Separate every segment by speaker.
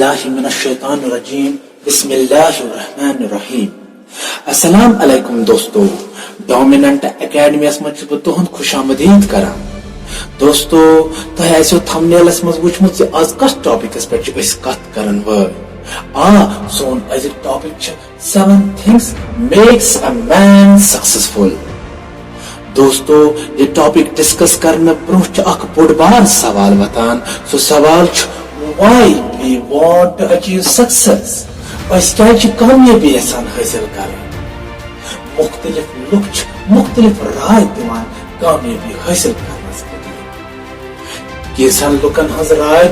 Speaker 1: बिस्मिल्लाहिमिनश्शैतानिर्रजीम बिस्मिल्लाहिर्रहमानिर्रहीम। अस्सलाम अलैकुम दोस्तों, डोमिनेंट एकेडमी मज तुहद खुशामदीद करान। दोस्तों तुह आसो थंबनेलस मज वुचमुत आज कस टॉपिकस पे कत करन वल। सोन अजुक topic 7 things makes a man successful. दोस्तों ये टॉपिक डिस्कस करने ब्रोह अख बोड़ बार सवाल वतान। सो सवाल why we want to achieve success। कामयाबी यसान हासिल करें। मुख्तलिफ लुक मुख्तलिफ राय दिवान कामयाबी हासिल करने के लुकन हज राय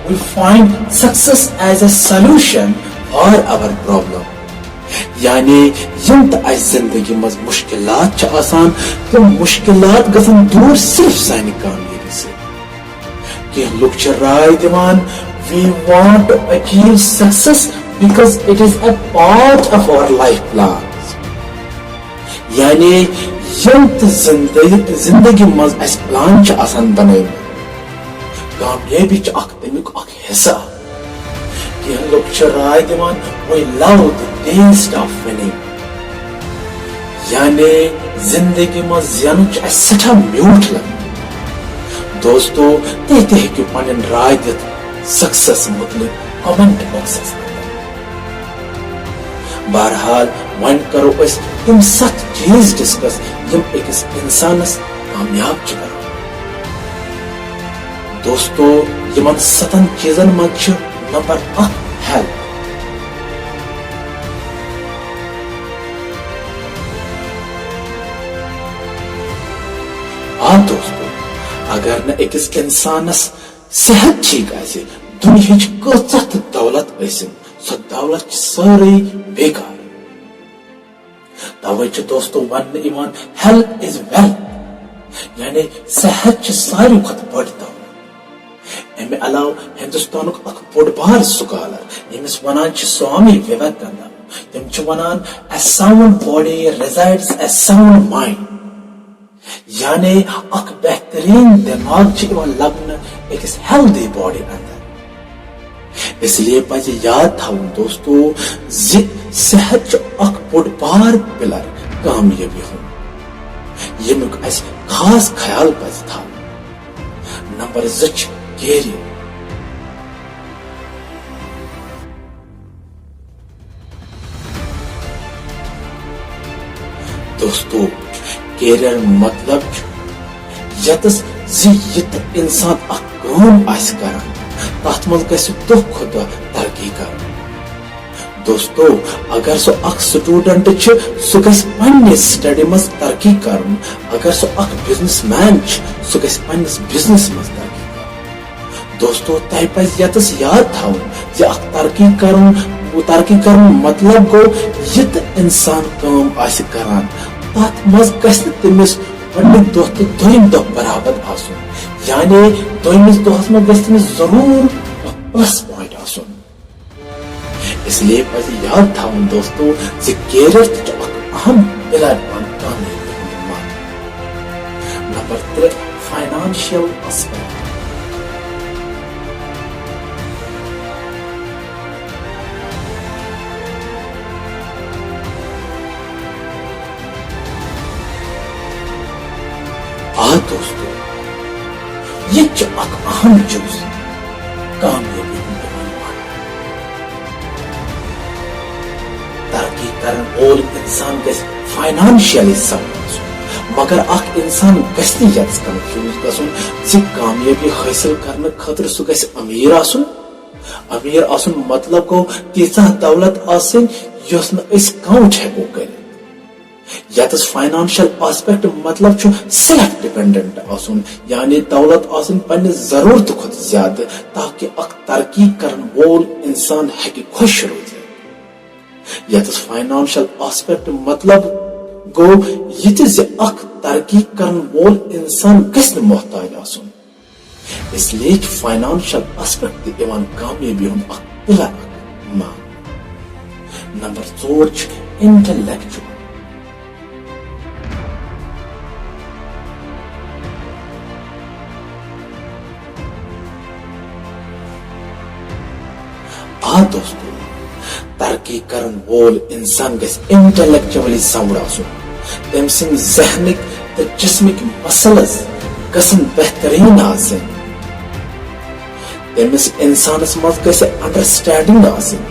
Speaker 1: we find success as a solution for our problem। यानी यम त जिंदगी मज मुश्किलात आसान तो मुश्किलात गसन दूर सिर्फ सानी कामयाबी से। कि लोग राय दिवान we want to achieve success because it is a part of our life plans। यानी यम त जिंदगी मज अस प्लान आसान बनाई कामयाबी तमिक हिस्सा। कि लोग राय दिवान we love the taste of winning। यानी जिंदगी मज जन सठा म्यूठ लग। दोस्तों ते हेकु पन्न राय दित सक्सेस मुतलिक कमेंट बॉक्सस। बहरहाल वन करो तम 7 चीज डिस्कस यम अकिस इंसानस कामयाब कर। दोस्तों यमन 7 चीजन मज नंबर 1 हेल्थ। दोस्तों अगर न अकिस इंसानस सेहत ठीक आसे दुनिया कत दौलत सो दौलत सारे बेकार। तवे दोस्तों वन हेल्थ इज वेल्थ। यानी सेहत सारे खत बड़ दौलत। अमे अलाव हिंदुस्तान अख बोड़ बार स्कॉलर यमिस वनान स्वामी विवेकानंद तम वनान a sound body resides a sound mind। यानी अख बेहतरीन दिमाग लबन एक हेल्दी बॉडी अंदर। इसलिए पज याद थवन दोस्तों सेहत अख बोड़ बार पिलर कामयाबी हो यमुक खास ख्याल पज था। Number 2 career. दोस्तों कैरियर मतलब यतस यत इंसान काम कर तथ मज दो तरक्की कर। दोस्तों अगर सो स्टूडेंट सह गि स्टडी मज तरक्की कर। अगर सो बिजनेसमैन सह गि बिजनेस मज तरक्की कर। दोस्तों तह पज यतस याद थवन तरक्की कर मतलब गो यत इंसान काम करान तथ मज गमिस गॉडनिक दह तो दोयम दह बराबर आसुन। यानी दोयमिस दहस मज गमिस जरूर प्लस पॉइंट आसुन। इसलिए पज याद थवन दोस्तों कैरियर अहम पिलर कामयाबी। Number 3 financial aspect. दोस्तों ये अहम चीज कामयाबी तरक्की कर वोल इंसान फाइनेंशियली सवर्ण। मगर इंसान कंफ्यूज गन कामयाबी हासिल करने खतर सह अमीर आसुन। अमीर आसुन मतलब गो तीसा दौलत आसन योस न काउंट हेको कर। यतस फाइनेंशियल एस्पेक्ट मतलब सेल्फ डिपेंडेंट आसुन। यानी दौलत आसन पन्ने जरूरत खुद ज्यादा ताकि तरक्की करन वोल इंसान हेकि खुश रोज। यतस फाइनेंशियल एस्पेक्ट मतलब गो ये तरक्की करन वोल इंसान गस्न मोहताज आसुन। इसलिए फाइनेंशियल एस्पेक्ट कामयाबी हुंद पिलर मान। Number 4 intellectual. आ दोस्तों, तरक्की करन वोल इंसान गस इंटेलेक्चुअली साउंड आसुन, तम सिंह ज़हनिक तो जिस्मिक मसलस गसन बेहतरीन आसन, तमिस इंसानस मज गस अंडरस्टैंडिंग आसन,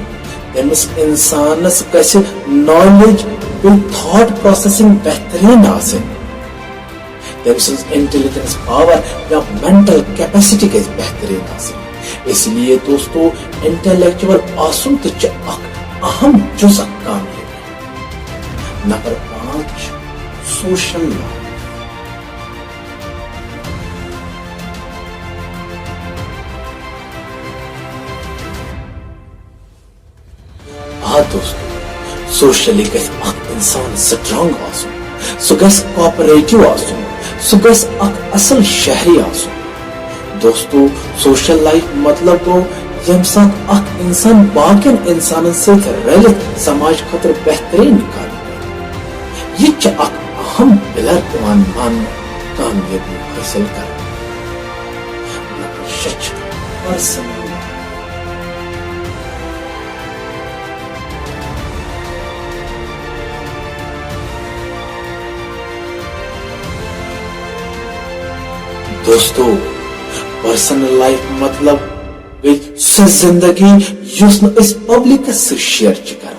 Speaker 1: तमिस इंसानस गस नॉलेज बिल थॉट प्रोसेसिंग बेहतरीन आसन, तमिस इंटेलिजेंस पावर या मेंटल कैपेसिटी गस बेहतरीन आसन। इसलिए दोस्तों इंटेलेक्चुअल आसुन तो अहम जुज़ कामयाबी। Number 5, social life. दोस्तों सोशली गस अख इंसान स्ट्रांग आसुन, सु गस कोऑपरेटिव आसुन, सु गस अख असल शहरी आसुन। दोस्तों सोशल लाइफ मतलब गो यम साथ अख इंसान बाकियन इंसानन सहित रलित समाज खतर बेहतरीन काम कर। यह अख अहम पिलर मान कामयाबी हासिल कर। Number 6, personal. दोस्तों पर्सनल लाइफ मतलब गई सो जिंदगी युस न इस पब्लिक से शेयर कर।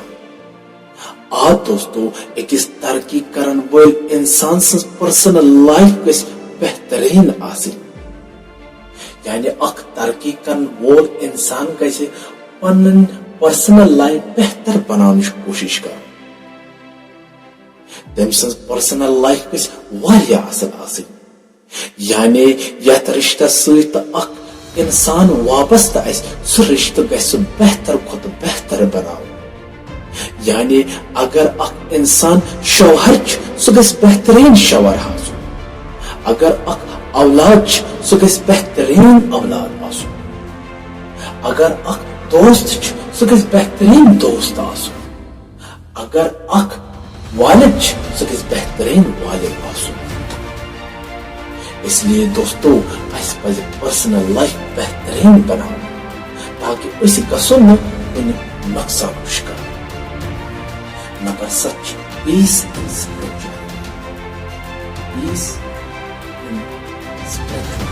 Speaker 1: दोस्तों अकिस तरक्की करन वोल इंसान सज पर्सनल लाइफ गस बेहतरीन आसिन, यानी अख तरक्की करन वोल इंसान गस पन्न पर्सनल लाइफ बेहतर बनाने कोशिश कर। तम सज पर्सनल लाइफ गस वारिया असल आसिन, यानी यथ रिश्ता सहित अख इंसान वाबस्त सह रिश्ता गस बेहतर खुद बेहतर बनाओ। यानी अगर अख इंसान शौहर सह गस बेहतरीन शौहर आसुन, अगर अख औलाद सह गस बेहतरीन औलाद आसुन, अगर अख दोस्त सह गस बेहतरीन दोस्त आसुन, अगर अख वालिद सह गस बेहतरीन वालिद आसुन। इसलिए दोस्तों अस पज पर्सनल लाइफ बेहतरीन बनाओ ताकि अस गसो न कुन नुकसान शिकार। Number 7, peace in spirituality. Peace in spirituality.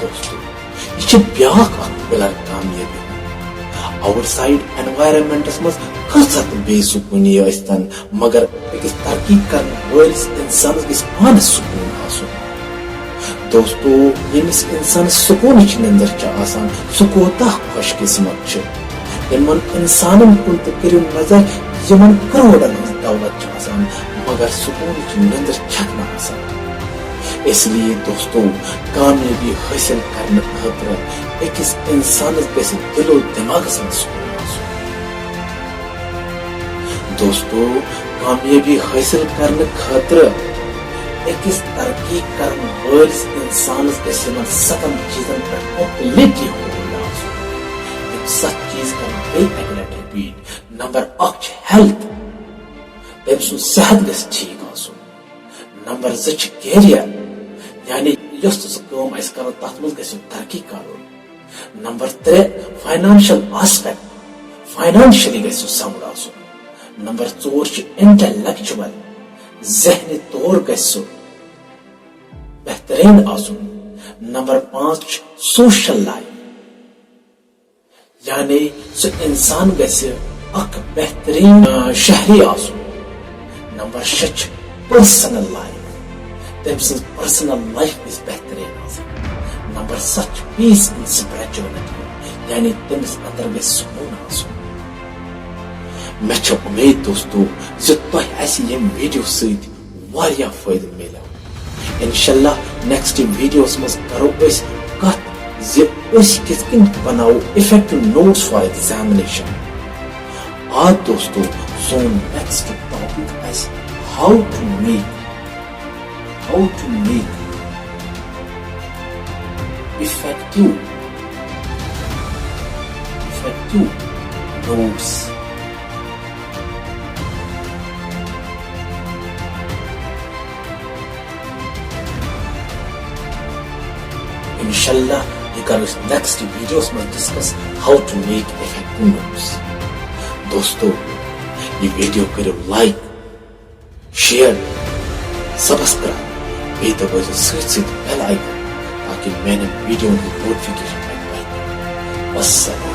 Speaker 1: दोस्तों यह ब्याख पिलर कामयाबी। आउटसाइड एनवायरनमेंटस मज कत बेसुकूनी यस्तन, मगर अकिस तरक्की करन वलिस इंसान गस पान सुकून आसुन। दोस्तों यमिस इंसान सुकून निंदर आसान सह कोता खुशकिस्मत यमन इंसानन कुन करियो नजर यमन करोड़न दौलत आसान, मगर सुकून निंदर छकना आसान। इसलिए दोस्तों कामयाबी हासिल करने खतर अकिस इंसान गस दिलो दिमाग में सुकून आसुन। दोस्तों कामयाबी हासिल करने खतर अकिस तरक्की करने वालिस इंसान गस 7 चीजन पर कंप्लीटली होना आसुन। 7 चीज कर रिपीट। नंबर 1 हेल्थ, तम सु सेहत गस ठीक आसुन। नंबर 2 कैरियर, यानी यस कम कर तथ मज गो तरक्की कर। नंबर 3 फाइनेंशियल आस्पेक्ट, फाइनेंशियली गो साउंड आसुन। नंबर 4 इंटेलेक्चुअल, जहनी तौर गो बेहतरीन आसुन। नंबर 5 सोशल लाइफ, यानी सह इंसान गस अख बेहतरीन शहरी आसुन। नंबर 6 पर्सनल लाइफ, तम सज पर्सनल लाइफ इज बेहतरीन आसन। नंबर 7 पीस इन स्पिरिचुअलिटी, यानी तमिस अंदर गस सुकून आसुन। मे उम्मीद दोस्तों यम वीडियो सहित वारिया फायदा मिलो। इंशाल्लाह नेक्स्ट वीडियोस मज करो कत किस बनाओ इफेक्टिव नोट्स फॉर एग्जामिनेशन। आज दोस्तों सोन next topic is how to make effective notes इंशाल्लाह ये करो नेक्स्ट वीडियोस में discuss how to make effective notes. दोस्तों ये वीडियो करो लाइक शेयर सब्सक्राइब बे दबाइजो सत बेल आइकन ताकि मैंने वीडियो की नोटिफिकेशन पाए। अस्सलाम।